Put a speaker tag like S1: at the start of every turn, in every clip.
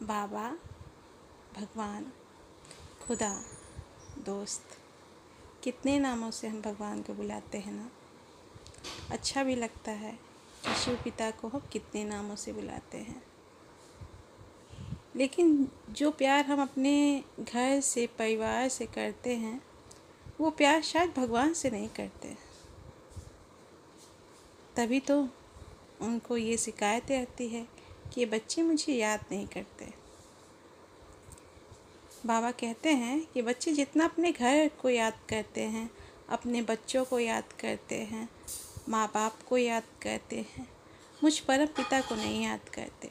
S1: बाबा, भगवान, खुदा, दोस्त, कितने नामों से हम भगवान को बुलाते हैं ना। अच्छा भी लगता है कि शिव पिता को हम कितने नामों से बुलाते हैं, लेकिन जो प्यार हम अपने घर से, परिवार से करते हैं, वो प्यार शायद भगवान से नहीं करते। तभी तो उनको ये शिकायत आती है कि ये बच्चे मुझे याद नहीं करते। बाबा कहते हैं कि बच्चे जितना अपने घर को याद करते हैं, अपने बच्चों को याद करते हैं, माँ बाप को याद करते हैं, मुझ परम पिता को नहीं याद करते।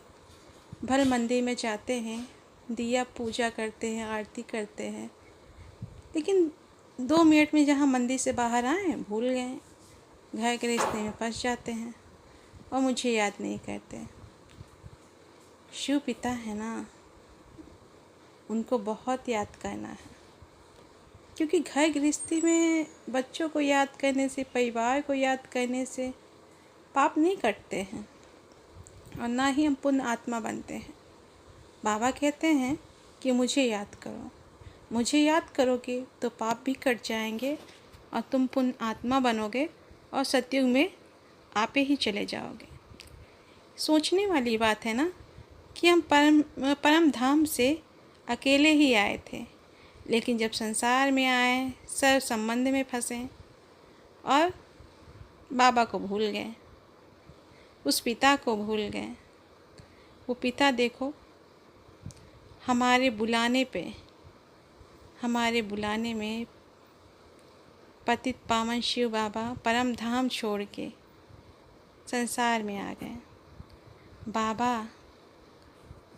S1: भले मंदिर में जाते हैं, दिया पूजा करते हैं, आरती करते हैं, लेकिन 2 मिनट में जहाँ मंदिर से बाहर आए भूल गए, घर के रिश्ते में फंस जाते हैं और मुझे याद नहीं करते। शिव पिता है ना, उनको बहुत याद करना है, क्योंकि घर गृहस्थी में बच्चों को याद करने से, परिवार को याद करने से पाप नहीं कटते हैं और ना ही हम पुण्य आत्मा बनते हैं। बाबा कहते हैं कि मुझे याद करो, मुझे याद करोगे तो पाप भी कट जाएंगे और तुम पुण्य आत्मा बनोगे और सतयुग में आप ही चले जाओगे। सोचने वाली बात है ना कि हम परम धाम से अकेले ही आए थे, लेकिन जब संसार में आए, सब संबंध में फंसे और बाबा को भूल गए, उस पिता को भूल गए। वो पिता देखो, हमारे बुलाने में पतित पावन शिव बाबा परम धाम छोड़ के संसार में आ गए।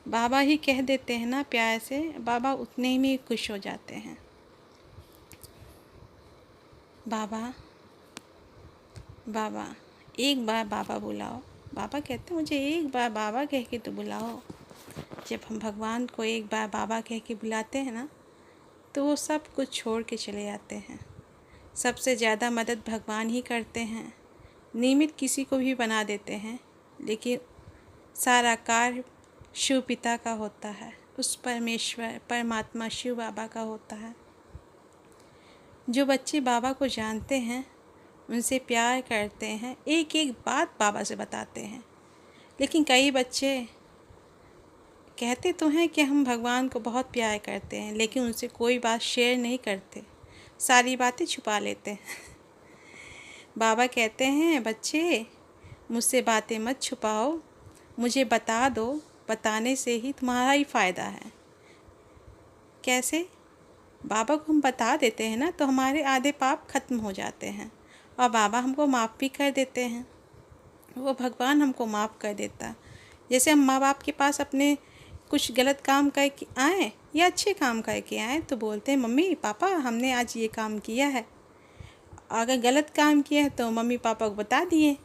S1: बाबा ही कह देते हैं ना प्यार से, बाबा उतने में खुश हो जाते हैं। बाबा एक बार बाबा बुलाओ। बाबा कहते हैं मुझे एक बार बाबा कह के तो बुलाओ। जब हम भगवान को एक बार बाबा कह के बुलाते हैं ना, तो वो सब कुछ छोड़ के चले जाते हैं। सबसे ज़्यादा मदद भगवान ही करते हैं, निमित्त किसी को भी बना देते हैं, लेकिन सारा कार्य शिव पिता का होता है, उस परमेश्वर परमात्मा शिव बाबा का होता है। जो बच्चे बाबा को जानते हैं, उनसे प्यार करते हैं, एक एक बात बाबा से बताते हैं, लेकिन कई बच्चे कहते तो हैं कि हम भगवान को बहुत प्यार करते हैं, लेकिन उनसे कोई बात शेयर नहीं करते, सारी बातें छुपा लेते हैं। बाबा कहते हैं बच्चे, मुझसे बातें मत छुपाओ, मुझे बता दो, बताने से ही तुम्हारा ही फ़ायदा है। कैसे? बाबा को हम बता देते हैं ना, तो हमारे आधे पाप खत्म हो जाते हैं और बाबा हमको माफ़ भी कर देते हैं। वो भगवान हमको माफ़ कर देता। जैसे हम माँ बाप के पास अपने कुछ गलत काम करके आए या अच्छे काम करके आए, तो बोलते हैं मम्मी पापा हमने आज ये काम किया है। अगर गलत काम किया है तो मम्मी पापा को बता दिए,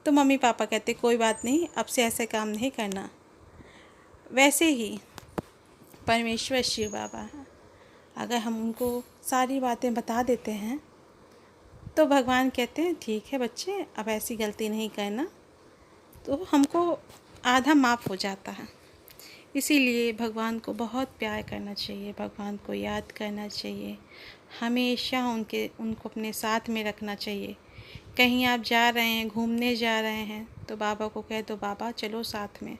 S1: तो मम्मी पापा कहते कोई बात नहीं, अब से ऐसे काम नहीं करना। वैसे ही परमेश्वर शिव बाबा है, अगर हम उनको सारी बातें बता देते हैं तो भगवान कहते हैं ठीक है बच्चे, अब ऐसी गलती नहीं करना, तो हमको आधा माफ़ हो जाता है। इसीलिए भगवान को बहुत प्यार करना चाहिए, भगवान को याद करना चाहिए, हमेशा उनको अपने साथ में रखना चाहिए। कहीं आप जा रहे हैं, घूमने जा रहे हैं, तो बाबा को कह दो बाबा चलो साथ में।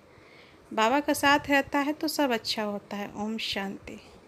S1: बाबा का साथ रहता है तो सब अच्छा होता है। ओम शांति।